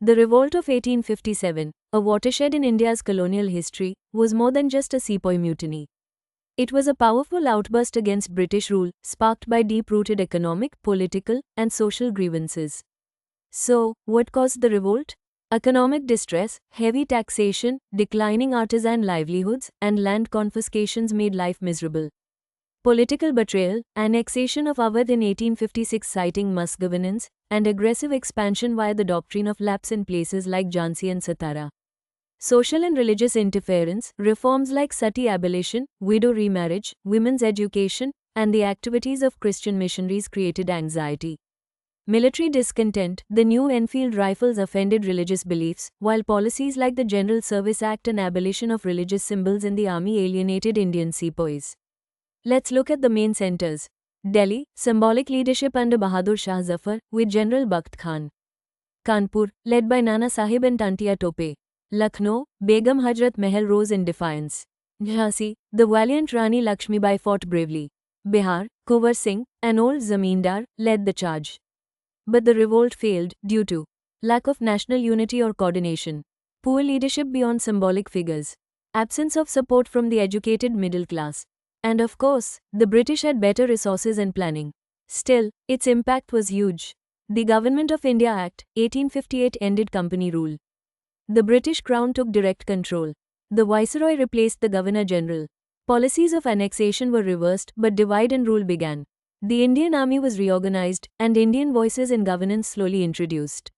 The revolt of 1857, a watershed in India's colonial history, was more than just a sepoy mutiny. It was a powerful outburst against British rule, sparked by deep-rooted economic, political, and social grievances. So, what caused the revolt? Economic distress, heavy taxation, declining artisan livelihoods, and land confiscations made life miserable. Political betrayal, annexation of Awadh in 1856 citing Musk governance, and aggressive expansion via the doctrine of lapse in places like Jhansi and Satara. Social and religious interference, reforms like sati abolition, widow remarriage, women's education, and the activities of Christian missionaries created anxiety. Military discontent, the new Enfield rifles offended religious beliefs, while policies like the General Service Act and abolition of religious symbols in the army alienated Indian sepoys. Let's look at the main centers. Delhi, symbolic leadership under Bahadur Shah Zafar, with General Bakht Khan. Kanpur, led by Nana Sahib and Tantia Tope. Lucknow, Begum Hajrat Mahal rose in defiance. Jhansi, the valiant Rani Lakshmibai fought bravely. Bihar, Kunwar Singh, an old zamindar, led the charge. But the revolt failed due to lack of national unity or coordination, poor leadership beyond symbolic figures, absence of support from the educated middle class, and of course, the British had better resources and planning. Still, its impact was huge. The Government of India Act, 1858 ended company rule. The British Crown took direct control. The Viceroy replaced the Governor-General. Policies of annexation were reversed, but divide and rule began. The Indian Army was reorganized, and Indian voices in governance slowly introduced.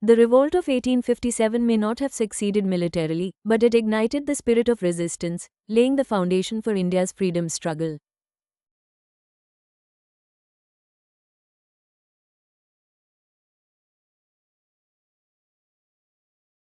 The revolt of 1857 may not have succeeded militarily, but it ignited the spirit of resistance, laying the foundation for India's freedom struggle.